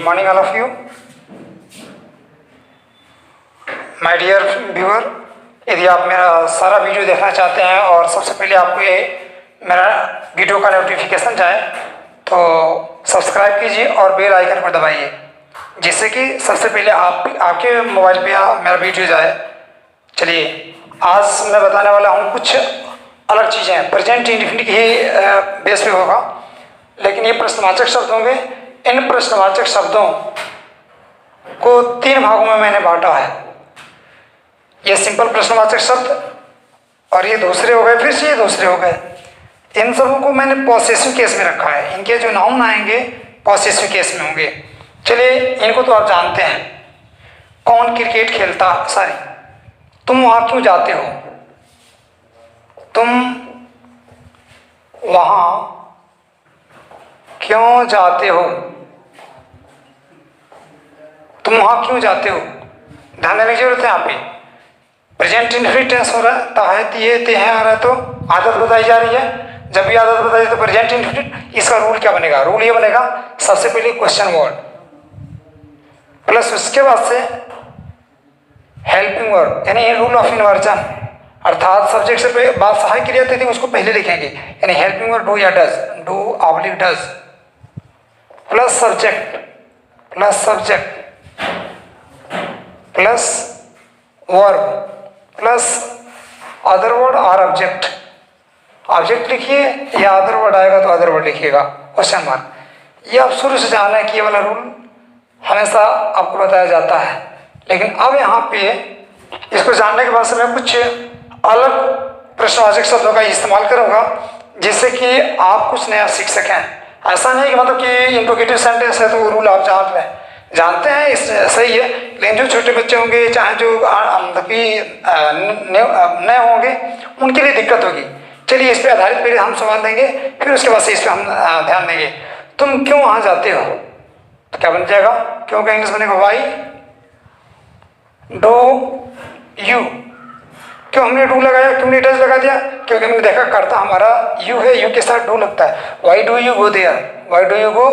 Good morning all of you my dear viewer. यदि आप मेरा सारा वीडियो देखना चाहते हैं और सबसे पहले आपको ये मेरा वीडियो का नोटिफिकेशन जाए तो सब्सक्राइब कीजिए और बेल आइकन पर दबाइए, जिससे कि सबसे पहले आपके मोबाइल पे मेरा वीडियो जाए। चलिए, आज मैं बताने वाला हूँ कुछ अलग चीज़ें, प्रेजेंट इंडेफिनिट ही बेस पे होगा, लेकिन ये प्रश्नवाचक शब्द होंगे। इन प्रश्नवाचक शब्दों को 3 भागों में मैंने बांटा है। ये सिंपल प्रश्नवाचक शब्द और ये दूसरे हो गए, फिर से ये दूसरे हो गए। इन सबों को मैंने पॉसेसिव केस में रखा है। इनके जो नाउन आएंगे पॉसेसिव केस में होंगे। चलिए, इनको तो आप जानते हैं। कौन क्रिकेट खेलता, सॉरी, तुम वहां क्यों जाते हो, तुम वहां क्यों जाते हो, तुम वहां क्यों जाते हो। ध्यान देने की जरूरत है। यहाँ पे प्रेजेंट इंडेफिनिट टेंस हो रहा है, ता है, तिए, ते हैं आ रहा है, तो आदत बताई जा रही है। जब भी आदत बताई तो प्रेजेंट इंडेफिनिट, इसका रूल क्या बनेगा? रूल ये बनेगा, सबसे पहले क्वेश्चन वर्ड प्लस उसके बाद से हेल्पिंग वर्ड, यानी रूल ऑफ इन्वर्जन, अर्थात सब्जेक्ट से बात सहायक क्रिया थी उसको पहले लिखेंगे, यानी हेल्पिंग वर्ड डू या does, do oblique does, plus subject plus verb plus other word और ऑब्जेक्ट। ऑब्जेक्ट लिखिए या अदर वर्ड आएगा तो अदर वर्ड लिखिएगा, क्वेश्चन मार्क। ये आप शुरू से जाना है कि ये वाला रूल हमेशा आपको बताया जाता है। लेकिन अब यहाँ पे इसको जानने के बाद से मैं कुछ अलग प्रश्नवाचक शब्दों का इस्तेमाल करूँगा, जिससे कि आप कुछ नया सीख सकें। ऐसा नहीं कि मतलब कि इंट्रोगेटिव सेंटेंस है तो रूल आप जानते हैं, इस सही है। लेकिन जो छोटे बच्चे होंगे, चाहे जो मतलब कि नए होंगे, उनके लिए दिक्कत होगी। चलिए, इस पे आधारित पहले हम सवाल देंगे, फिर उसके बाद से इस पे हम ध्यान देंगे। तुम क्यों वहां जाते हो, तो क्या बन जाएगा? क्यों का इंग्लिश बनेगा वाई डू यू। क्यों हमने डू लगाया, क्यों हमने डज लगा दिया? क्योंकि हमने देखा करता हमारा यू है, यू के साथ डू लगता है। Why do you go there, why do you go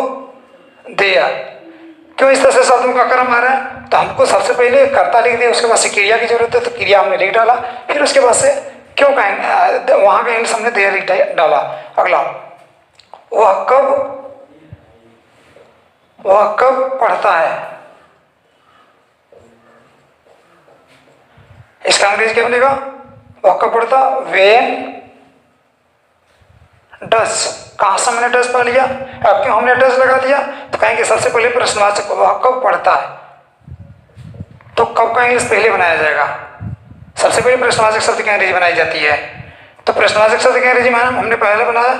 there. क्यों इस तरह से शब्दों का क्रम आ रहा है? तो हमको सबसे पहले कर्ता लिख दिया, उसके बाद से क्रिया की जरूरत है, तो क्रिया हमने लिख डाला, फिर उसके बाद से क्यों कहेंगे, वहां का इंग्लिश हमने देयर लिख डाला। अगला, वह कब पढ़ता है, इसका अंग्रेजी क्या बनेगा? वह कब पढ़ता, वेन डस। कहां से हमने डस पढ़ लिया, अब क्यों हमने डस लगा दिया? तो कहेंगे सबसे पहले प्रश्नवाचक वह कब पढ़ता है, तो कब का इंग्लिश पहले बनाया जाएगा। सबसे पहले प्रश्नवाचक शब्द की अंग्रेजी बनाई जाती है, तो प्रश्नवाचक शब्द की अंग्रेजी हमने पहले बनाया।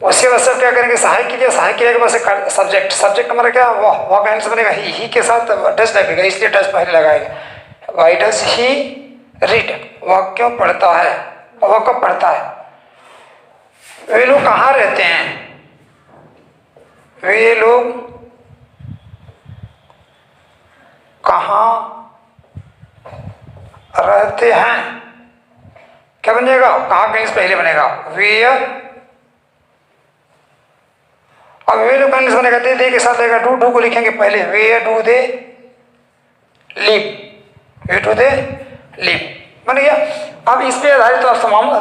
उसके बाद सब क्या करेंगे, सहायक क्रिया, सहायक क्रिया के बाद सब्जेक्ट हमारा क्या, वह का इंग्लिश बनेगा ही के साथ डस लगेगा, इसलिए डस पहले लगाएगा। वाई डज ही रीड, वह क्यों पढ़ता है, वह कब पढ़ता है। वे लोग कहाँ रहते हैं, वे लोग कहाँ रहते हैं, क्या बन जाएगा? कहाँ का इंग्लिश पहले बनेगा, वेयर। अब वे लोग का इंग्लिश बनेगा दे के साथ लगेगा, डू को लिखेंगे पहले, where do they live, where do they live, बन गया। अब इस पे आधारित तो आप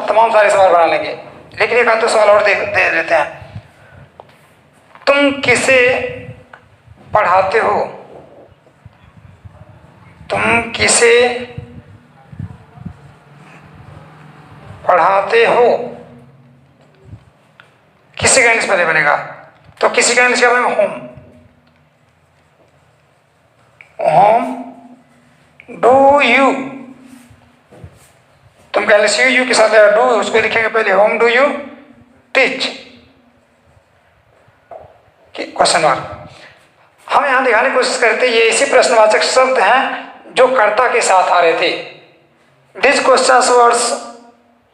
तमाम सारे सवाल बना लेंगे, लेकिन एक आध तो सवाल और दे देते हैं। तुम किसे पढ़ाते हो, तुम किसे पढ़ाते हो, किसी का इंग्लिश पहले बनेगा, तो किसी का इंग्लिश क्या बनेगा, होम डू यू। तुम कह यू के साथ डू, उसको लिखेंगे पहले, home do you teach, question mark. हम यहां दिखाने की कोशिश करते हैं ये ऐसे प्रश्नवाचक शब्द हैं जो कर्ता के साथ आ रहे थे। This question words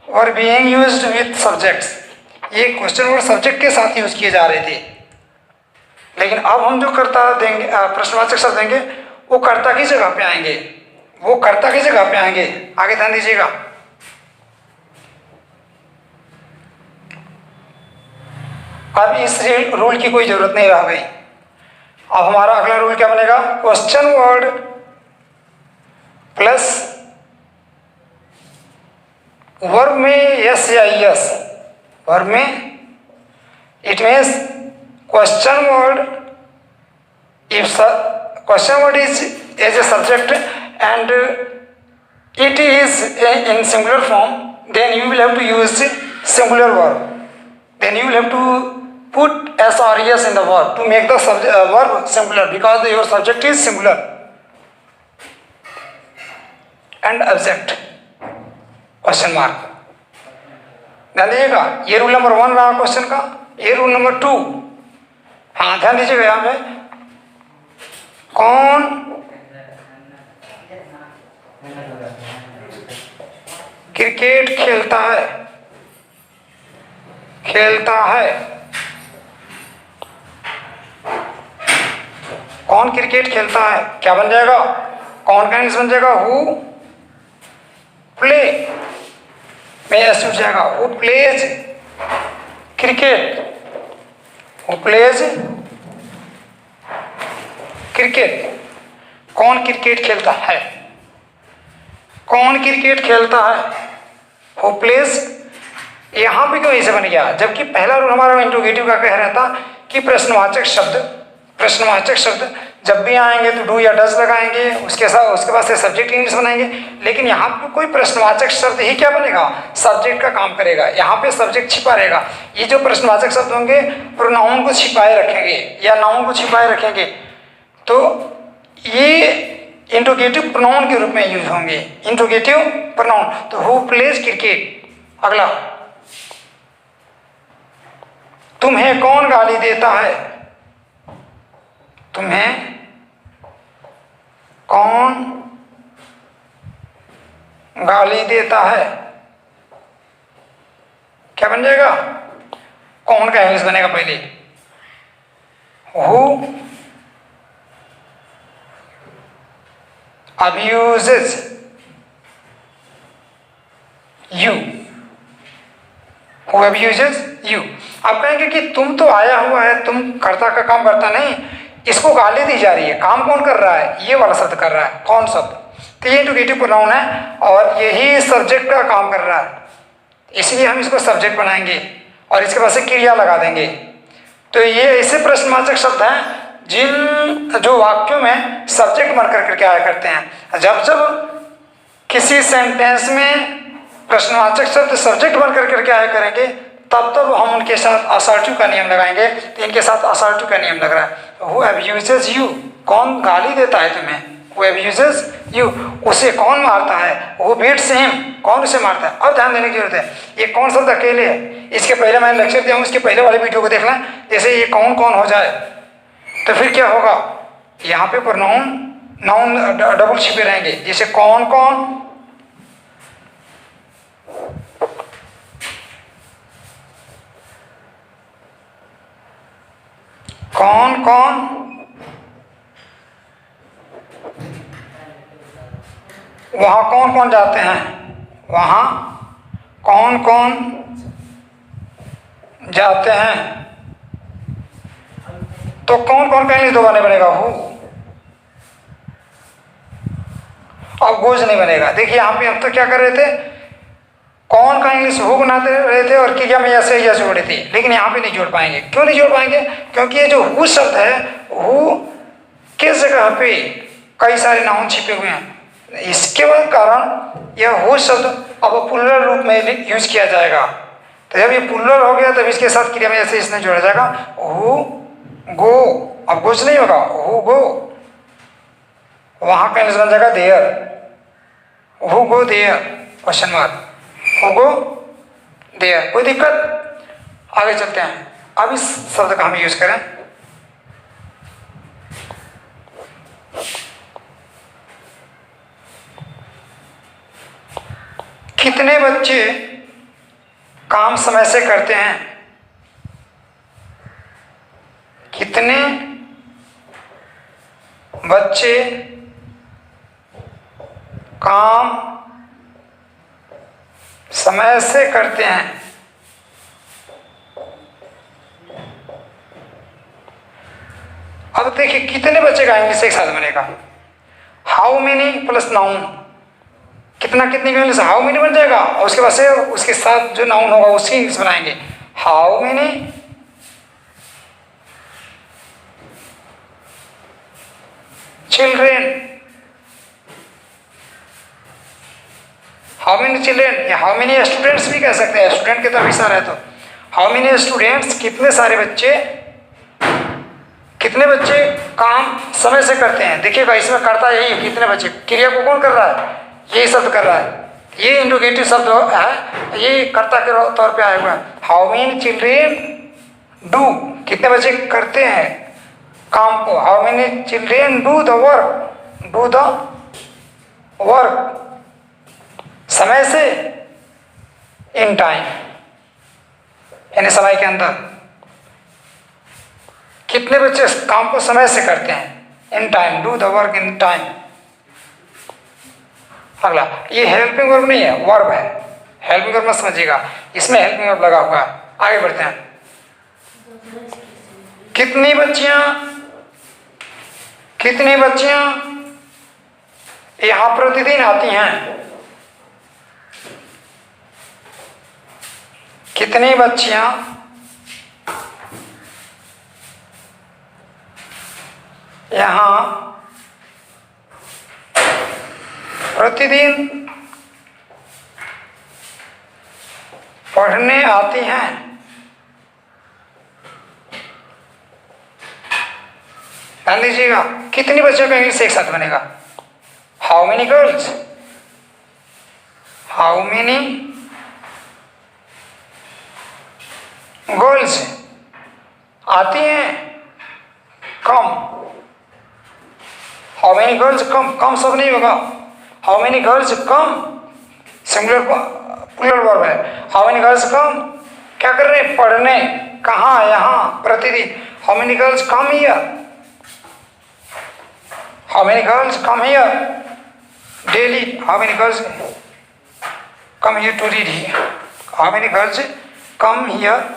were being used with subjects, ये क्वेश्चन वर्ड सब्जेक्ट के साथ यूज किए जा रहे थे। लेकिन अब हम जो कर्ता देंगे, प्रश्नवाचक शब्द देंगे, वो कर्ता की जगह पे आएंगे, वो कर्ता की जगह पे आएंगे। आगे ध्यान दीजिएगा। अब इस रूल की कोई जरूरत नहीं रह गई। अब हमारा अगला रूल क्या बनेगा, क्वेश्चन वर्ड प्लस वर्ब में यस या यस, वर्ब में it means question word, if question word is as a subject and it is in singular form, then you will have to use singular verb, then you will have to put s or es in the verb to make the verb singular, because your subject is singular and object question mark। ध्यान दीजिएगा, ये rule number 1 रहा question का, ये rule number 2। हाँ ध्यान दीजिएगा, यहाँ पे कौन क्रिकेट खेलता है, खेलता है, कौन क्रिकेट खेलता है, क्या बन जाएगा, कौन का इंग्लिश बन जाएगा, हु प्ले में ऐसे उठ जाएगा, who plays cricket, who plays cricket, कौन क्रिकेट खेलता है, कौन क्रिकेट खेलता है, हु प्लेज। यहां पे क्यों ऐसे बन गया, जबकि पहला रूल हमारा इंट्रोगेटिव का कह रहा था कि प्रश्नवाचक शब्द, प्रश्नवाचक शब्द जब भी आएंगे तो डू या डज लगाएंगे, उसके साथ उसके बाद से सब्जेक्ट इंग्लिश बनाएंगे, लेकिन यहाँ पे कोई प्रश्नवाचक शब्द ही क्या बनेगा, सब्जेक्ट का काम करेगा, यहाँ पे सब्जेक्ट छिपा रहेगा। ये जो प्रश्नवाचक शब्द होंगे प्रोनाउन को छिपाए रखेंगे या नाउन को छिपाए रखेंगे, तो ये इंट्रोगेटिव प्रोनाउन के रूप में यूज होंगे, इंट्रोगेटिव प्रोनाउन। तो हु प्लेज क्रिकेट। अगला, तुम्हें कौन गाली देता है, तुम्हें कौन गाली देता है, क्या बन जाएगा, कौन का इंग्लिश बनेगा पहले, who abuses you, who abuses you। आप कहेंगे कि तुम तो आया हुआ है, तुम कर्ता का काम करता नहीं, इसको गाली दी जा रही है, काम कौन कर रहा है, ये वाला शब्द कर रहा है, कौन शब्द, तो ये इंट्रोगेटिव प्रोनाउन है और यही सब्जेक्ट का काम कर रहा है, इसलिए हम इसको सब्जेक्ट बनाएंगे और इसके बाद से क्रिया लगा देंगे। तो ये ऐसे प्रश्नवाचक शब्द हैं जिन जो वाक्यों में सब्जेक्ट बनकर करके आया करते हैं। जब जब किसी सेंटेंस में प्रश्नवाचक शब्द सब्जेक्ट बनकर करके आया करेंगे, तब तब हम उनके साथ असर्टिव का नियम लगाएंगे। तो इनके साथ असर्टिव का नियम लग रहा है। हु अब्यूजेस यू, कौन गाली देता है तुम्हें, हु अब्यूजेस यू, उसे कौन मारता है, हु बीट्स हिम, कौन उसे मारता है। अब ध्यान देने की जरूरत है, ये कौन शब्द अकेले है, इसके पहले मैंने लेक्चर दिया हूँ, इसके पहले वाले वीडियो को देख लें। जैसे ये कौन कौन हो जाए तो फिर क्या होगा, यहाँ पे प्रोनाउन नाउन डबल छिपे रहेंगे, जैसे कौन कौन, कौन कौन, वहां कौन कौन जाते हैं, वहां कौन कौन जाते हैं। तो कौन कौन का इंग्लिश दोबारा बनेगा, हु, अब गोज नहीं बनेगा। देखिए यहाँ पे हम तो क्या कर रहे थे, कौन का इंग्लिश हु बनाते रहे थे और क्रिया में ऐसे या जोड़े थे, लेकिन यहाँ पे नहीं जोड़ पाएंगे। क्यों नहीं जोड़ पाएंगे, क्योंकि ये जो हु शब्द है, हु किस जगह पे कई सारे नाउन छिपे हुए हैं, इसके कारण यह हु शब्द अब प्लुरल रूप में यूज किया जाएगा। तो जब ये प्लुरल हो गया तब इसके साथ क्रिया में ऐसे इसने जोड़ा जाएगा, हु गो, अब गोज नहीं होगा, हु गो, वहां का इंग्लिश बन जाएगा there, who go there question mark, who go there. कोई दिक्कत, आगे चलते हैं। अब इस शब्द का हम यूज करें, कितने बच्चे काम समय से करते हैं, कितने बच्चे काम समय से करते हैं। अब अब देखिए कितने बच्चे का इंग्लिश एक साथ बनेगा। हाउ मेनी प्लस नाउन, कितना कितने का इंग्लिश हाउ मेनी बन जाएगा, और उसके बाद से उसके साथ जो नाउन होगा उसकी इंग्लिश बनाएंगे। How many children, how many children, या हाउ मेनी स्टूडेंट्स भी कह सकते हैं, स्टूडेंट की तरफ इशारा है तो हाउ मेनी स्टूडेंट्स, कितने सारे बच्चे, कितने बच्चे काम समय से करते हैं। देखिएगा इसमें करता यही है, कितने बच्चे, क्रिया को कौन कर रहा है, यही शब्द कर रहा है, ये इंडोगेटिव शब्द है, ये कर्ता के तौर पे आया हुआ है। हाउ मेनी चिल्ड्रेन डू, कितने बच्चे करते हैं काम को, how many children do the work, do the work, समय से, इन टाइम, यानी समय के अंदर, कितने बच्चे काम को समय से करते हैं, in time, do the work in time. अगला, ये हेल्पिंग वर्ब नहीं है, वर्ब है, हेल्पिंग वर्ब मत समझिएगा, इसमें हेल्पिंग वर्ब लगा हुआ है। आगे बढ़ते हैं, कितनी बच्चियां, कितनी बच्चियां यहां प्रतिदिन आती हैं, कितनी बच्चियां यहां प्रतिदिन पढ़ने आती हैं। ध्यान दीजिएगा, कितनी बच्चों का इंग्लिश एक साथ बनेगा, how many girls, how many girls आती हैं, come, how many girls come, come सब नहीं होगा, how many girls come, singular plural verb है, हाउ मेनी गर्ल्स कम, क्या कर रहे हैं, पढ़ने, कहाँ, यहाँ, प्रतिदिन, how many girls come here, how many girls come here daily, how many girls come here to read here, how many girls come here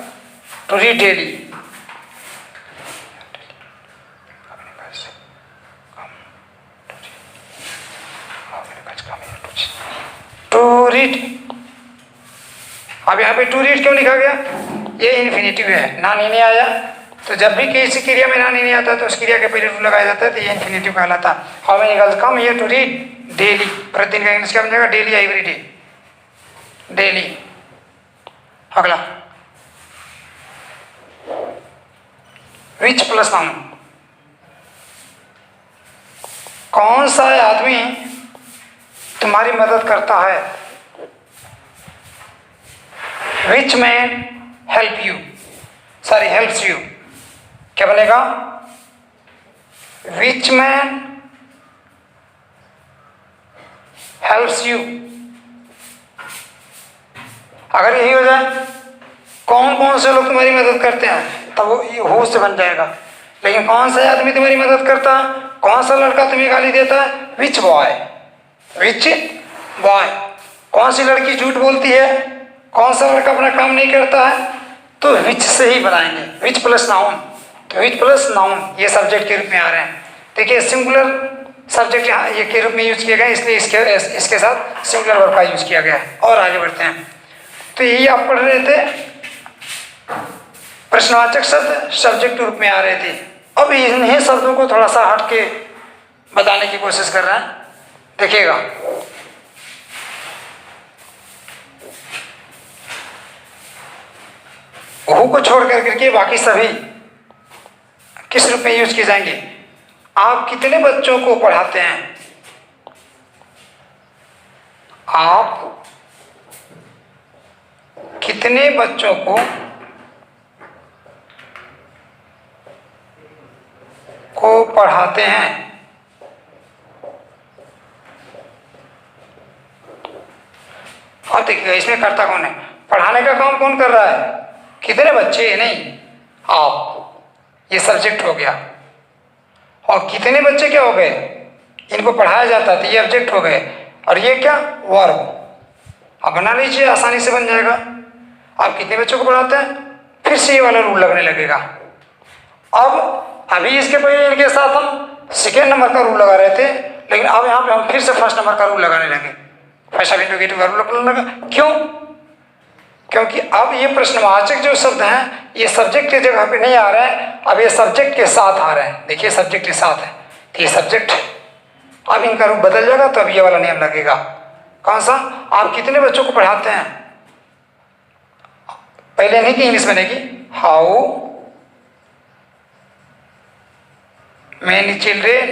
to read daily, to read. अब यहाँ पे टू रीड क्यों लिखा गया, ये infinitive है, ना नहीं आया, तो जब भी किसी क्रिया में ना नहीं आता तो उस क्रिया के पहले टू लगाया जाता है, तो ये इन्फिनेटिव कहलाता है। How many girls come here to read daily, प्रतिदिन का इंग्लिश क्या बन जाएगा, डेली, एवरी डे, डेली। अगला, विच प्लस नाउन, कौन सा आदमी तुम्हारी मदद करता है, which man help you, sorry helps you, क्या बनेगा, विच मैन हेल्प्स यू। अगर यही हो जाए कौन कौन से लोग तुम्हारी मदद करते हैं, तब वो हु से बन जाएगा। लेकिन कौन सा आदमी तुम्हारी मदद करता है, कौन सा लड़का तुम्हें गाली देता है, विच बॉय, विच बॉय, कौन सी लड़की झूठ बोलती है, कौन सा लड़का अपना काम नहीं करता है, तो विच से ही बनाएंगे, विच प्लस नाउन, तो विच प्लस नाउन ये सब्जेक्ट के रूप में आ रहे हैं। देखिए सिंगुलर सब्जेक्ट यहाँ ये के रूप में यूज किया गया, इसलिए इसके साथ सिंगुलर वर्ब का यूज किया गया है। और आगे बढ़ते हैं, तो यही आप पढ़ रहे थे, प्रश्नवाचक शब्द सब्जेक्ट के रूप में आ रहे थे। अब इन्हीं शब्दों को थोड़ा सा हट के बताने की कोशिश कर रहे हैं, देखिएगा। हु को छोड़ करके बाकी सभी किस रूप में यूज किए जाएंगे, आप कितने बच्चों को पढ़ाते हैं, आप कितने बच्चों को पढ़ाते हैं। अब देखिएगा इसमें कर्ता कौन है, पढ़ाने का काम कौन कर रहा है, कितने बच्चे, नहीं आप, ये सब्जेक्ट हो गया। और कितने बच्चे क्या हो गए, इनको पढ़ाया जाता है, तो ये ऑब्जेक्ट हो गए, और ये क्या, वर्ब। अब बना लीजिए, आसानी से बन जाएगा। आप कितने बच्चों को पढ़ाते हैं, फिर से ये वाला रूल लगने लगेगा। अब अभी इसके पहले इनके साथ हम सेकेंड नंबर का रूल लगा रहे थे, लेकिन अब यहाँ पे हम फिर से फर्स्ट नंबर का रूल लगाने लगे, फर्स्ट ऑफ इंट्रोगेटिव का रूल लगाने लगा। क्यों? क्योंकि अब ये प्रश्नवाचक जो शब्द हैं ये सब्जेक्ट की जगह पे नहीं आ रहे हैं, अब ये सब्जेक्ट के साथ आ रहे हैं। देखिए सब्जेक्ट के साथ है तो ये सब्जेक्ट, अब इनका रूप बदल जाएगा तो अब ये वाला नियम लगेगा। कौन सा? आप कितने बच्चों को पढ़ाते हैं? पहले नहीं कि इंग्लिश बनेगी, हाउ मेनी चिल्ड्रेन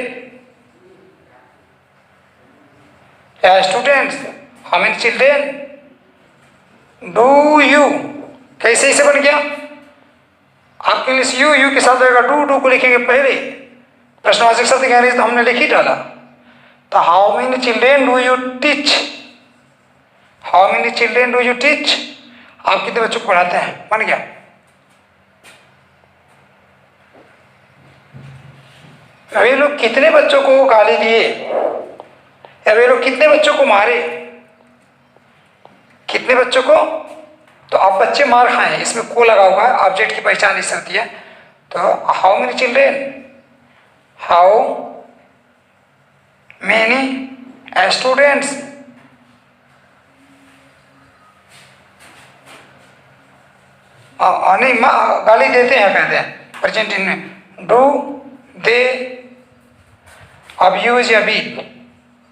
या students, how many children do you. कैसे इसे बन गया? आपके इंग्लिश यू के साथ आएगा डू को लिखेंगे पहले, प्रश्नवाचक शब्द कह रहे तो हमने लिख ही डाला। तो how many children do you teach, how many children do you teach, आप कितने बच्चों को पढ़ाते हैं, बन गया। वे लोग कितने बच्चों को गाली दिए या वे लोग कितने बच्चों को मारे, कितने बच्चों को? तो आप बच्चे मार खाए, इसमें को लगा हुआ है, ऑब्जेक्ट की पहचान इस होती है। तो how many children, how many students, नहीं गाली देते हैं कहते हैं प्रेजेंट इन में, डू दे अब्यूज या बीट,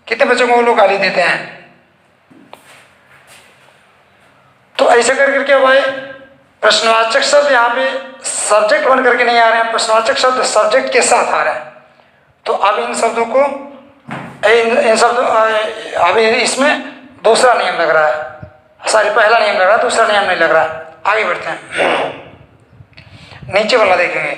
कितने बच्चों को वो लोग गाली देते हैं। तो ऐसे करके क्या हुआ है, प्रश्नवाचक शब्द यहाँ पे सब्जेक्ट बन करके नहीं आ रहे हैं, प्रश्नवाचक शब्द सब्जेक्ट के साथ आ रहे हैं। तो अब इन शब्दों को इन शब्दों अभी इसमें दूसरा नियम लग रहा है, सॉरी पहला नियम लग रहा है, दूसरा नियम नहीं लग रहा है। आगे बढ़ते हैं, नीचे वाला देखेंगे।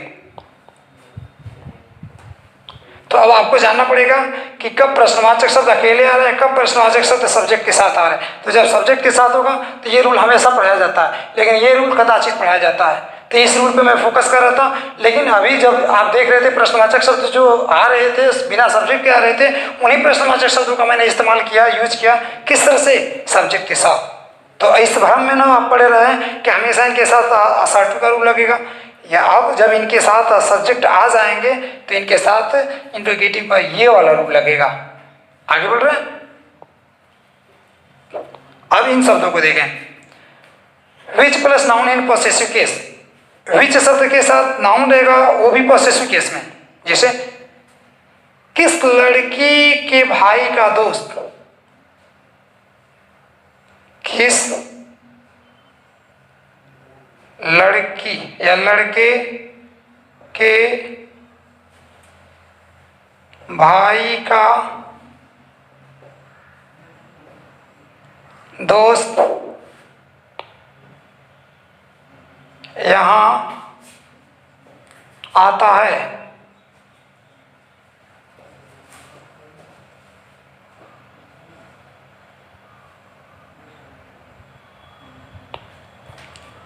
तो अब आपको जानना पड़ेगा कि कब प्रश्नवाचक शब्द अकेले आ रहे हैं, कब प्रश्नवाचक शब्द सब्जेक्ट के साथ आ रहे हैं। तो जब सब्जेक्ट के साथ होगा तो ये रूल हमेशा पढ़ाया जाता है, लेकिन ये रूल कदाचित पढ़ाया जाता है। तो इस रूल पे मैं फोकस कर रहा था, लेकिन अभी जब आप देख रहे थे प्रश्नवाचक शब्द जो आ रहे थे बिना सब्जेक्ट के आ रहे थे, उन्हीं प्रश्नवाचक शब्दों का मैंने इस्तेमाल किया, यूज किया, किस तरह से? सब्जेक्ट के साथ। तो इस भ्रम में ना आप पड़े रहे कि हमेशा इनके साथ असर्टिव का रूल लगेगा, या अब जब इनके साथ सब्जेक्ट आ जाएंगे तो इनके साथ इंट्रोगेटिव का ये वाला रूल लगेगा। आगे बढ़ रहे हैं, अब इन शब्दों को देखें। Which plus noun in possessive case, which शब्द के साथ नाउन रहेगा वो भी पॉसेसिव केस में। जैसे किस लड़की के भाई का दोस्त, किस लड़की या लड़के के भाई का दोस्त यहाँ आता है।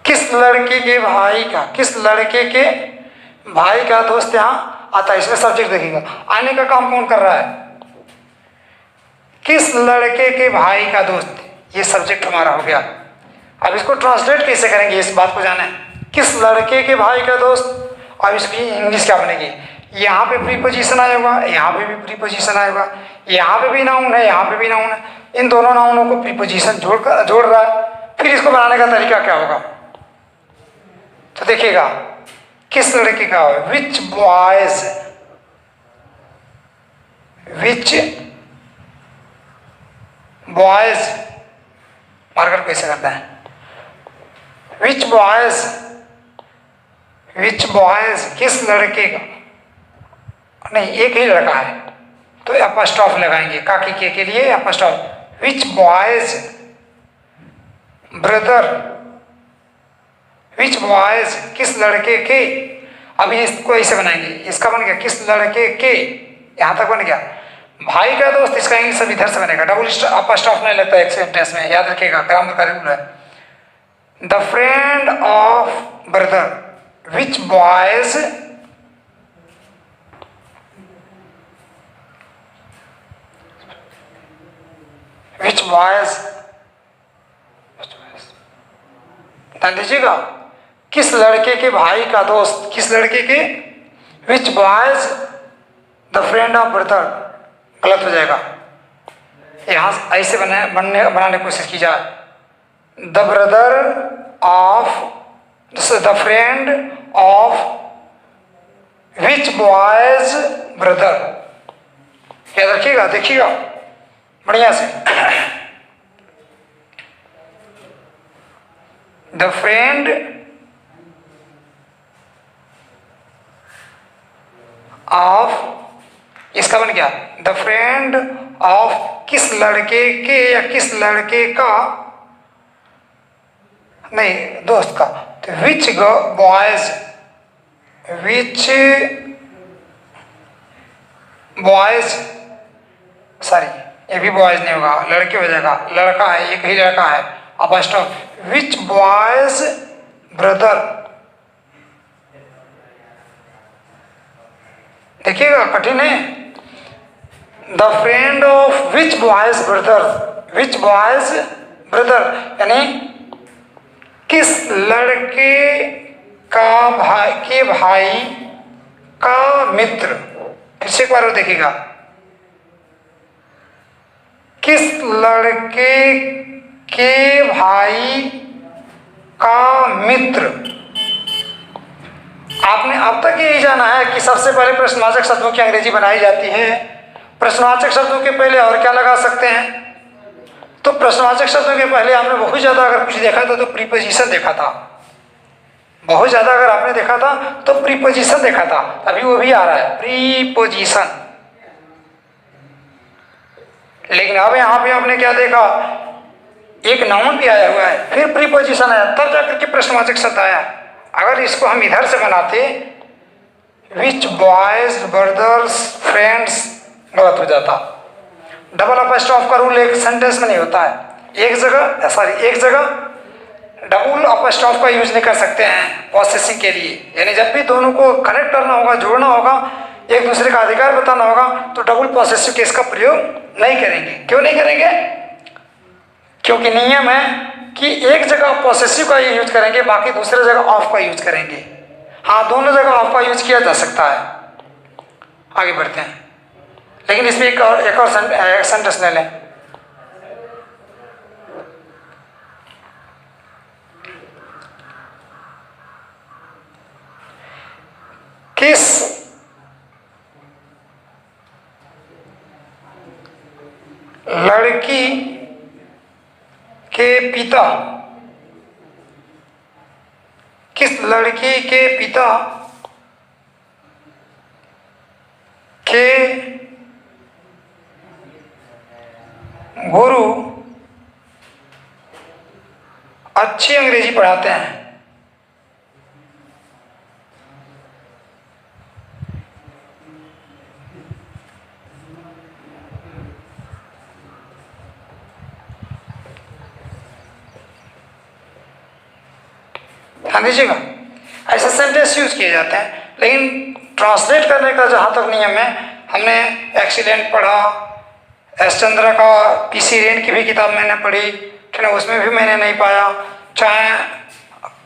किस लड़के के भाई का, किस लड़के के भाई का दोस्त यहाँ आता है, इसमें सब्जेक्ट देखिएगा। आने का काम कौन कर रहा है? किस लड़के के भाई का दोस्त, ये सब्जेक्ट हमारा हो गया। अब इसको ट्रांसलेट कैसे करेंगे, इस बात को जाना है। किस लड़के के भाई का दोस्त, अब इसकी इंग्लिश क्या बनेगी? यहाँ पे प्रीपोजिशन आएगा, यहाँ पे भी प्रीपोजिशन आएगा, यहाँ पे भी नाउन है, यहाँ पे भी नाउन है। इन दोनों नाउनों को प्रीपोजिशन जोड़ रहा है। फिर इसको बनाने का तरीका क्या होगा? तो देखिएगा, किस लड़के का, विच बॉयज, विच बॉयज, मार्कर कैसे करता है? विच बॉयज, विच बॉयज, किस लड़के का, नहीं एक ही लड़का है तो अपस्टॉफ लगाएंगे, काकी के लिए अपस्टॉफ। विच बॉयज ब्रदर, विच बॉयज, किस लड़के के। अभी इसको ऐसे बनाएंगे, इसका बन गया किस लड़के के, यहां तक बन गया। भाई का दोस्त, इसका इंग्लिश सब इधर से बनेगा, डबल अपस्टॉफ नहीं लगता एक सेंटेंस में, याद रखिएगा, ग्रामर का रूल है। The friend of brother, which boys, which boys, ध्यान दीजिएगा, किस लड़के के भाई का दोस्त, किस लड़के के, which boys the friend of brother, गलत हो जाएगा। यहाँ ऐसे बनाने की कोशिश की जाए, the brother of, the friend of which boys brother, याद रखिएगा, देखिएगा बढ़िया से। द फ्रेंड ऑफ, इसका बन गया द फ्रेंड ऑफ किस लड़के के या किस लड़के का, नहीं दोस्त का, तो विच बॉयज, विच बॉयज, सॉरी ये भी बॉयज नहीं होगा, लड़के हो जाएगा, लड़का है, एक ही लड़का है, अब स्टॉप, विच बॉयज ब्रदर, देखिएगा कठिन है, the friend of which boys brother, which boys brother यानी किस लड़के का भाई के भाई का मित्र, फिर से एक बार देखिएगा, किस लड़के के भाई का मित्र। आपने अब तक यही जाना है कि सबसे पहले प्रश्नवाचक शब्दों की अंग्रेजी बनाई जाती है, प्रश्नवाचक शब्दों के पहले और क्या लगा सकते हैं, तो प्रश्नवाचक शब्दों के पहले आपने बहुत ज़्यादा अगर कुछ देखा था तो प्रीपोजिशन देखा था, बहुत ज़्यादा अगर आपने देखा था तो प्रीपोजिशन देखा था, अभी वो भी आ रहा है प्रीपोजिशन। लेकिन अब यहाँ पे आपने क्या देखा, एक नाउन भी आया हुआ है, फिर प्रीपोजिशन आया, तब जाकर के प्रश्नवाचक शब्द आया। अगर इसको हम इधर से बनाते विच बॉयज ब्रदर्स फ्रेंड्स, गलत हो जाता। डबल अपस्ट्रॉफ का रूल एक सेंटेंस में नहीं होता है, एक जगह डबल अपस्ट्रॉफ का यूज नहीं कर सकते हैं प्रोसेसिंग के लिए, यानी जब भी दोनों को कनेक्ट करना होगा, जोड़ना होगा, एक दूसरे का अधिकार बताना होगा, तो डबल पॉसेसिव केस का प्रयोग नहीं करेंगे। क्यों नहीं करेंगे? क्योंकि नियम है कि एक जगह पॉसेसिव का यूज करेंगे, बाकी दूसरे जगह ऑफ का यूज करेंगे। हाँ, दोनों जगह ऑफ का यूज किया जा सकता है। आगे बढ़ते हैं, लेकिन इसमें एक और सेंटेंस ले लें। किस लड़की के पिता, किस लड़की के पिता के गुरु अच्छी अंग्रेजी पढ़ाते हैं। ध्यान दीजिएगा, ऐसे सेंटेंस यूज किए जाते हैं, लेकिन ट्रांसलेट करने का जहाँ तक नियम है, हमने एक्सीलेंट पढ़ा, एस चंद्रा का पीसी रेन की भी किताब मैंने पढ़ी, ठीक है, उसमें भी मैंने नहीं पाया। चाहे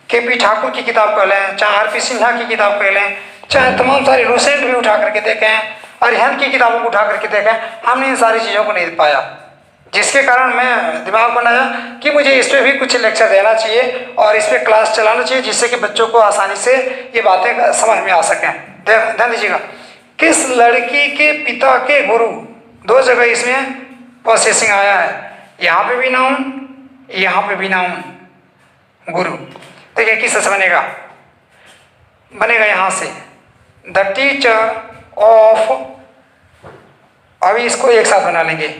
केपी ठाकुर की किताब कह लें, चाहे आरपी सिन्हा की किताब कह लें, चाहे तमाम सारी लुसेंट भी उठा करके देखें, अरिहंत की किताबों को उठा करके देखें, हमने इन सारी चीज़ों को नहीं पाया, जिसके कारण मैं दिमाग बनाया कि मुझे इस पर भी कुछ लेक्चर देना चाहिए और इस पर क्लास चलाना चाहिए, जिससे कि बच्चों को आसानी से ये बातें समझ में आ सकें। ध्यान दीजिएगा, किस लड़की के पिता के गुरु, दो जगह इसमें प्रोसेसिंग आया है, यहाँ पे भी नाउन, यहाँ पे भी नाउन, गुरु। देखिए किस से बनेगा, बनेगा यहाँ से द टीचर ऑफ, अभी इसको एक साथ बना लेंगे,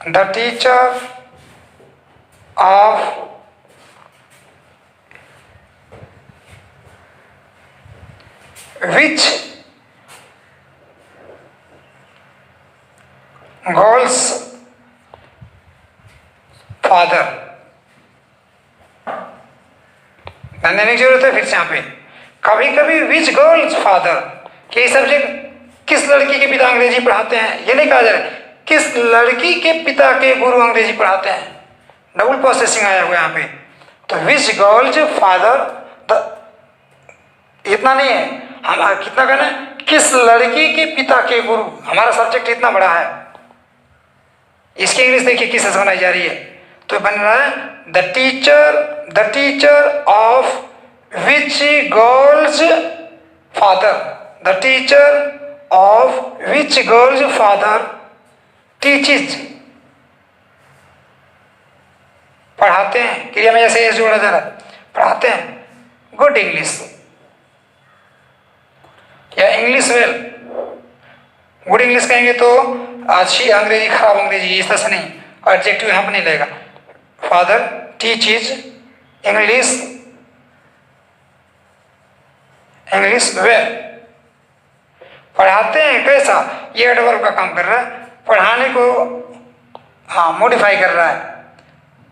the teacher of which girl's father, ध्यान देने की जरूरत है। फिर से यहाँ पे कभी कभी विच गर्ल्स फादर, कि सब्जेक्ट किस लड़की के पिता अंग्रेजी पढ़ाते हैं, ये नहीं कहा जा रहा, किस लड़की के पिता के गुरु अंग्रेजी पढ़ाते हैं, डबल प्रोसेसिंग आया हुआ यहाँ पे। तो विच गर्ल्स फादर द, इतना नहीं है, हम कितना कहना है, किस लड़की के पिता के गुरु। हमारा सब्जेक्ट इतना बड़ा है, इसकी इंग्लिश देखिए किस से बनाई जा रही है। तो बन रहा है the teacher of which girls father, the teacher of which girls father teaches, पढ़ाते हैं, क्रिया में जैसे जोड़ा जा रहा है, पढ़ाते हैं गुड इंग्लिश या इंग्लिश वेल। गुड इंग्लिश कहेंगे तो अच्छी अंग्रेजी, खराब अंग्रेजी, इस तरह से नहीं, एडजेक्टिव यहाँ पर नहीं लगेगा। फादर टीचिज इंग्लिश वेल, पढ़ाते हैं कैसा, ये एडवर्ब का काम कर रहा है, पढ़ाने को हाँ मॉडिफाई कर रहा है,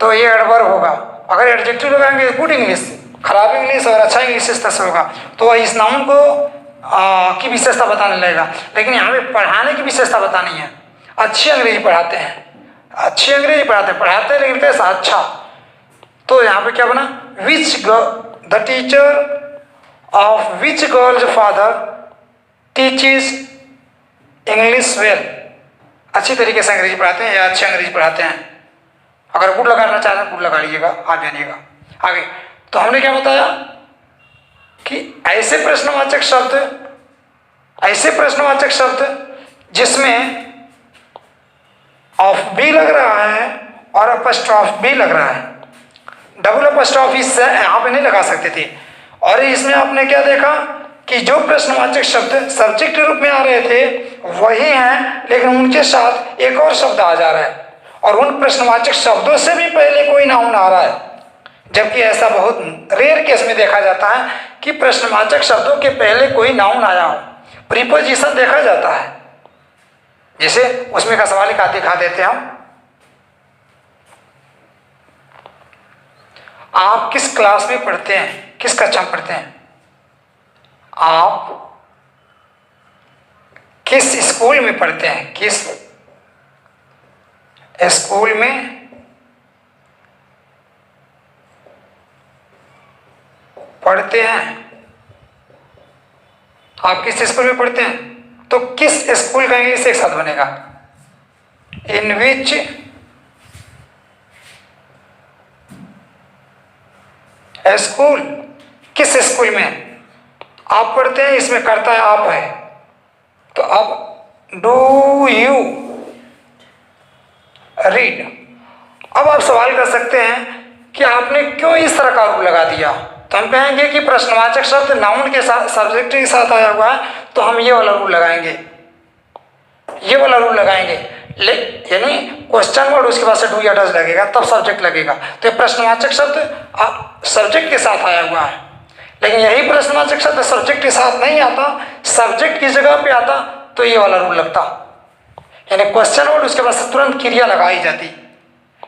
तो ये एडवर्ब होगा। अगर एडजेक्टिव लगाएंगे गुड इंग्लिश, खराब इंग्लिश और अच्छा इंग्लिश इस तरह से होगा, तो इस नाउन को की विशेषता बताने लगेगा। लेकिन यहाँ पे पढ़ाने की विशेषता बतानी है। अच्छी अंग्रेजी पढ़ाते हैं, अच्छी अंग्रेजी पढ़ाते हैं लेकिन कैसा, अच्छा। तो यहाँ पे क्या बना, which the teacher of which girls father teaches English well, अच्छी तरीके से अंग्रेजी पढ़ाते हैं या अच्छी अंग्रेजी पढ़ाते हैं। अगर गुड लगाना चाहते हैं गुड लगा लीजिएगा, आ जानिएगा आगे। तो हमने क्या बताया कि ऐसे प्रश्नवाचक शब्द जिसमें ऑफ बी लग रहा है और अपस्ट्रॉफ बी लग रहा है, डबल अपस्ट्रॉफ इस यहाँ पे नहीं लगा सकते थे। और इसमें आपने क्या देखा कि जो प्रश्नवाचक शब्द सब्जेक्ट रूप में आ रहे थे वही हैं, लेकिन उनके साथ एक और शब्द आ जा रहा है और उन प्रश्नवाचक शब्दों से भी पहले कोई नाउन आ रहा है। जबकि ऐसा बहुत रेयर केस में देखा जाता है कि प्रश्नवाचक शब्दों के पहले कोई नाउन आया हो, प्रीपोजिशन देखा जाता है। जैसे उसमें का सवाल का दिखा देते हैं हम, आप किस क्लास में पढ़ते हैं, किस कक्षा में पढ़ते हैं, आप किस स्कूल में पढ़ते हैं, किस स्कूल में पढ़ते हैं, आप किस स्कूल में पढ़ते हैं। तो किस स्कूल का इंग्लिश एक साथ बनेगा, इन विच स्कूल, किस स्कूल में आप पढ़ते हैं, इसमें करता है आप है, तो अब डू यू रीड। अब आप सवाल कर सकते हैं कि आपने क्यों इस तरह का रूल लगा दिया। तो हम कहेंगे कि प्रश्नवाचक शब्द नाउन के साथ, सब्जेक्ट के साथ आया हुआ है, तो हम ये वाला रूल लगाएंगे, ये वाला रूल लगाएंगे। यानी क्वेश्चन वर्ड उसके बाद से डू या डज लगेगा, तब सब्जेक्ट लगेगा। तो ये प्रश्नवाचक शब्द सब्जेक्ट के साथ आया हुआ है, लेकिन यही प्रश्नवाचक शब्द सब्जेक्ट के साथ नहीं आता, सब्जेक्ट की जगह पे आता, तो ये वाला रूल लगता। यानी क्वेश्चन वर्ड उसके बाद से तुरंत क्रिया लगाई जाती।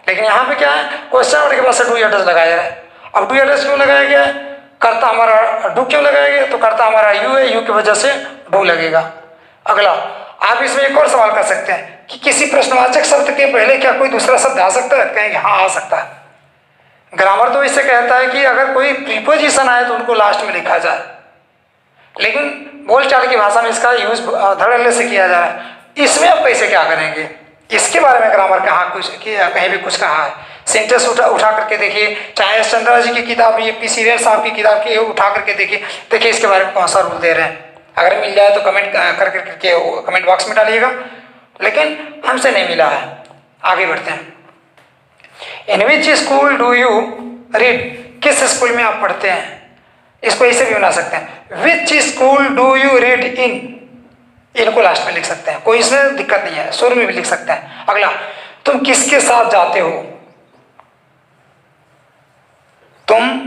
लेकिन यहाँ पे क्या है, क्वेश्चन वर्ड के बाद से डू या डज लगाया है। अब डू या डज क्यों लगाया गया है, कर्ता हमारा डू क्यों लगाया गया, तो कर्ता हमारा यू है, यू की वजह से डू लगेगा। अगला, आप इसमें एक और सवाल कर सकते हैं कि किसी प्रश्नवाचक शब्द के पहले क्या कोई दूसरा शब्द आ सकता है, कहेंगे हाँ आ सकता है। ग्रामर तो इससे कहता है कि अगर कोई प्रीपोजिशन आए तो उनको लास्ट में लिखा जाए, लेकिन बोलचाल की भाषा में इसका यूज धड़ल्ले से किया जा रहा है। इसमें आप कैसे क्या करेंगे, इसके बारे में ग्रामर कहाँ कुछ कहीं भी कुछ कहा है। सेंटेंस उठा करके देखिए, चाहे एस चंद्रा जी की किताब, ये पी सीरियल साहब की किताब की उठा करके देखिए इसके बारे में कौन सा रूल दे रहे हैं। अगर मिल जाए तो कमेंट करके कमेंट बॉक्स में डालिएगा, लेकिन हमसे नहीं मिला है। आगे बढ़ते हैं। In which school do you read, किस स्कूल में आप पढ़ते हैं, इसको ऐसे भी बना सकते हैं, विच school do you read in, इनको लास्ट में लिख सकते हैं, कोई इसमें दिक्कत नहीं है, शुरू में भी लिख सकते हैं। अगला, तुम किसके साथ जाते हो, तुम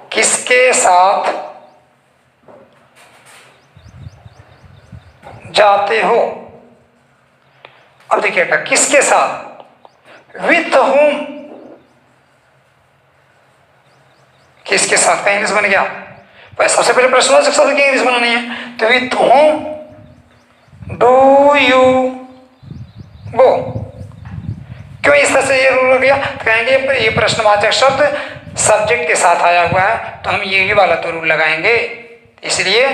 किसके साथ जाते हो। अब देखिएगा, किसके साथ, विथ होम, किसके साथ का इंग्लिश बन गया। सबसे पहले प्रश्नवाचक शब्द की इंग्लिश बनानी है, तो विथ होम डू यू गो, क्यों इस तरह से ये रूल हो गया? तो कहेंगे ये प्रश्नवाचक शब्द सब्जेक्ट के साथ आया हुआ है तो हम ये वाला तो रूल लगाएंगे, इसलिए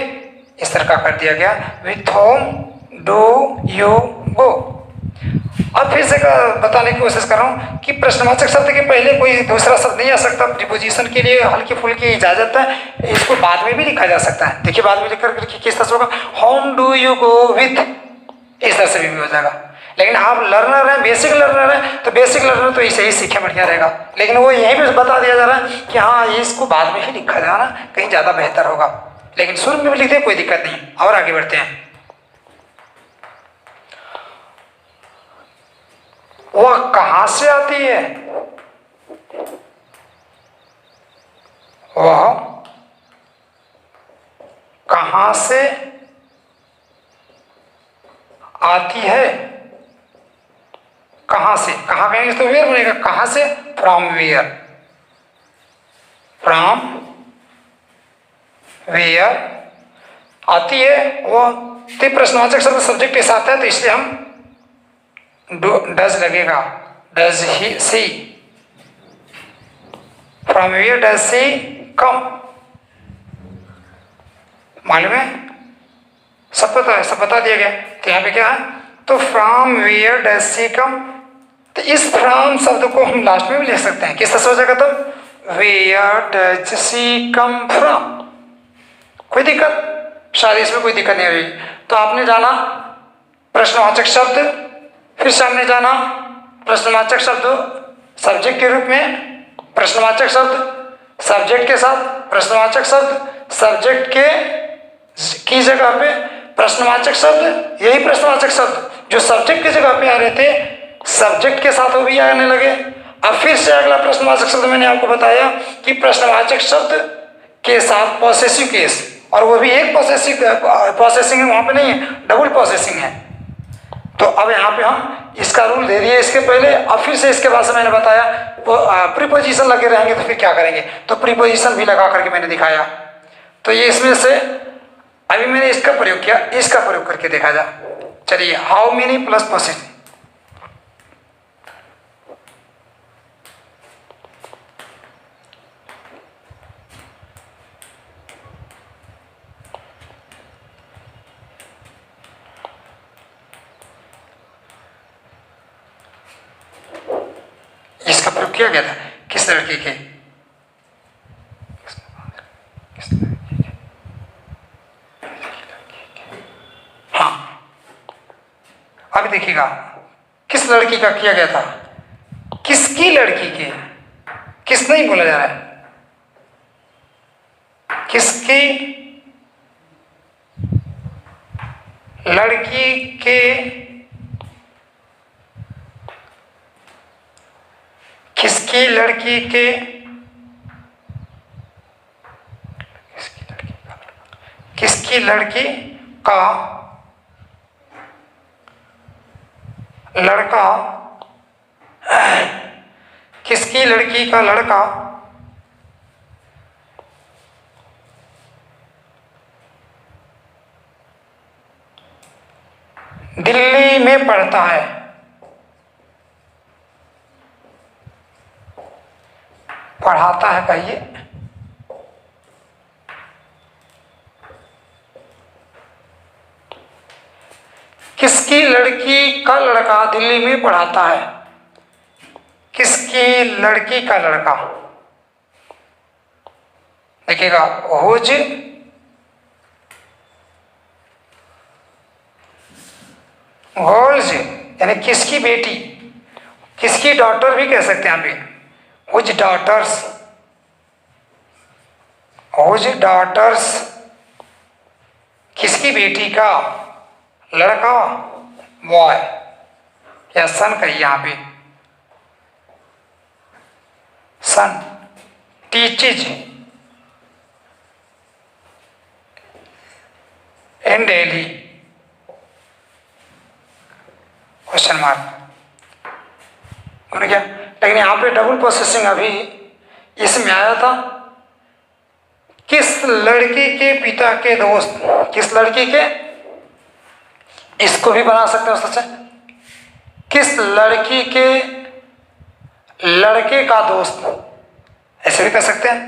इस तरह का कर दिया गया। विथ होम डू यू गो। अब फिर से बताने की कोशिश कर रहा हूँ कि प्रश्नवाचक शब्द के पहले कोई दूसरा शब्द नहीं आ सकता। प्रीपोजिशन के लिए हल्की फुल्की इजाजत है, इसको बाद में भी लिखा जा सकता है। देखिए बाद में लिख कर किस तरह से होगा, home do you go with, इस तरह से भी हो जाएगा। लेकिन आप लर्नर हैं, बेसिक लर्नर हैं, तो बेसिक लर्नर तो इसे ही सीखे बढ़िया रहेगा। लेकिन वो यहीं पे बता दिया जा रहा है कि हाँ इसको बाद में ही लिखा जाना कहीं ज़्यादा बेहतर होगा, लेकिन शुरू में भी लिखते कोई दिक्कत नहीं। और आगे बढ़ते हैं। वह कहां से आती है? वह कहां से आती है? कहां से, कहां कहेंगे तो वेयर बनेगा, कहां से? फ्रॉम वेयर, फ्रॉम वेयर आती है। वह तो प्रश्नवाचक शब्द सब्जेक्ट के साथ है तो इसलिए हम डज लगेगा। Does he see, from where does C come, मालूम है, सब पता है, सब बता दिया गया। तो यहाँ पे क्या है, तो फ्रॉम वेयर डज सी कम, तो इस फ्रॉम शब्द को हम लास्ट में भी लिख सकते हैं। किस तरह से हो जाएगा तब, where does C come from, कोई दिक्कत, शायद इसमें कोई दिक्कत नहीं होगी। तो आपने जाना प्रश्नवाचक शब्द, फिर से हमने जाना प्रश्नवाचक शब्द सब्जेक्ट के रूप में, प्रश्नवाचक शब्द सब्जेक्ट के साथ, प्रश्नवाचक शब्द सब्जेक्ट के की जगह पे, प्रश्नवाचक शब्द यही प्रश्नवाचक शब्द जो सब्जेक्ट की जगह पे आ रहे थे सब्जेक्ट के साथ वो भी आने लगे। अब फिर से अगला प्रश्नवाचक शब्द मैंने आपको बताया कि प्रश्नवाचक शब्द के साथ पॉसेसिव केस, और वो भी एक पॉसेसिंग है, वहां पे नहीं है, डबल पॉसेसिंग है। तो अब यहाँ पे हम इसका रूल दे दिए इसके पहले। अब फिर से इसके बाद से मैंने बताया प्रीपोजिशन लगे रहेंगे तो फिर क्या करेंगे, तो प्रीपोजिशन भी लगा करके मैंने दिखाया। तो ये इसमें से अभी मैंने इसका प्रयोग किया, इसका प्रयोग करके देखा जा। चलिए, हाउ मेनी प्लस पॉसेसिव, इसका प्रयोग किया गया था किस लड़की के, हाँ अब देखिएगा किस लड़की का किया गया था, किसकी लड़की के, किस नहीं बोला जा रहा है, किसकी लड़की के, किसकी लड़की के, किसकी लड़की का लड़का, किसकी लड़की का लड़का दिल्ली में पढ़ता है। पढ़ाता है कहिए, किसकी लड़की का लड़का दिल्ली में पढ़ाता है, किसकी लड़की का लड़का, देखिएगा हुज गर्ल्स यानी किसकी बेटी, किसकी डॉटर भी कह सकते हैं यहाँ पे, हुज डॉटर्स, हुज डॉटर्स, किसकी बेटी का लड़का, बॉय या सन कहिए यहाँ पे, सन टीचेज इन दिल्ली, क्वेश्चन मार्क क्या। लेकिन यहाँ पे डबल प्रोसेसिंग अभी इसमें आया था, किस लड़की के पिता के दोस्त, किस लड़की के, इसको भी बना सकते हो सच, किस लड़की के लड़के का दोस्त, ऐसे भी कर सकते हैं,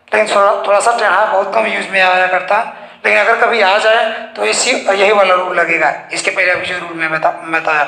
लेकिन थोड़ा सा टेढ़ा बहुत कम यूज में आया करता है, लेकिन अगर कभी आ जाए तो यही वाला रूल लगेगा। इसके पहले अभी जो रूल मैं बताया।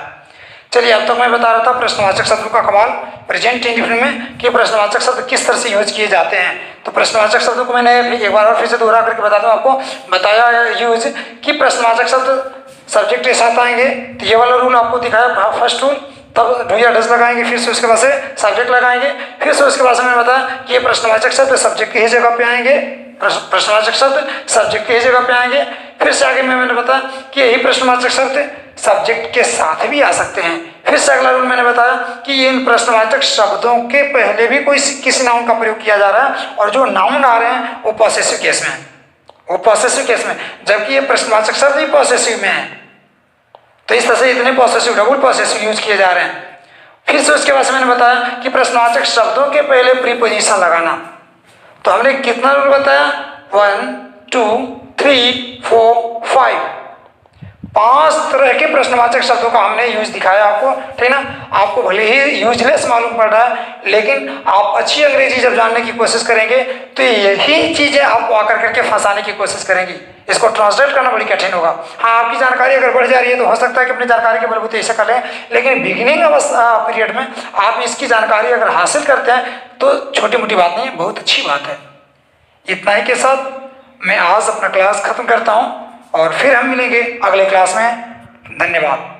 चलिए, अब तक मैं बता रहा था प्रश्नवाचक शब्दों का कमाल प्रेजेंट इंडिफिनिट में कि प्रश्नवाचक शब्द किस तरह से यूज किए जाते हैं। तो प्रश्नवाचक शब्दों को मैंने एक बार और फिर से दोहरा करके बता दूं आपको, बताया यूज कि प्रश्नवाचक शब्द सब्जेक्ट के साथ आएंगे, तो ये वाला रूल आपको दिखाया फर्स्ट रूल, तब डू या डज लगाएंगे, फिर से उसके बाद से सब्जेक्ट लगाएंगे, फिर से उसके बाद से मैंने बताया कि ये प्रश्नवाचक शब्द सब्जेक्ट की ही जगह पे आएंगे, प्रश्नवाचक शब्द सब्जेक्ट की ही जगह पे आएंगे। फिर से आगे मैंने बताया कि यही प्रश्नवाचक शब्द सब्जेक्ट के साथ भी आ सकते हैं। फिर से अगला रूल मैंने बताया कि इन प्रश्नवाचक शब्दों के पहले भी कोई किसी नाउन का प्रयोग किया जा रहा है, और जो नाउन आ रहे हैं वो पॉसेसिव केस में है, वो पॉसेसिव केस में, जबकि ये प्रश्नवाचक शब्द ही पॉसेसिव में है। तो इस तरह से इतने पॉसेसिव, डबल पॉसेसिव यूज किए जा रहे हैं। फिर से उसके बाद मैंने बताया कि प्रश्नवाचक शब्दों के पहले प्रीपोजिशन लगाना। तो हमने कितना रूल बताया, 1 2 3 4 5, 5 तरह के प्रश्नवाचक शब्दों का हमने यूज दिखाया आपको, ठीक ना। आपको भले ही यूजलेस मालूम पड़ रहा है, लेकिन आप अच्छी अंग्रेजी जब जानने की कोशिश करेंगे तो यही चीजें आपको आकर करके फंसाने की कोशिश करेंगी। इसको ट्रांसलेट करना बड़ी कठिन होगा। हाँ, आपकी जानकारी अगर बढ़ जा रही है तो हो सकता है कि अपनी जानकारी के बलबूते ऐसा कर लें, लेकिन बिगिनिंग पीरियड में आप इसकी जानकारी अगर हासिल करते हैं तो छोटी मोटी बात नहीं है, बहुत अच्छी बात है। इतना ही के साथ मैं आज अपना क्लास खत्म करता हूँ और फिर हम मिलेंगे अगले क्लास में। धन्यवाद।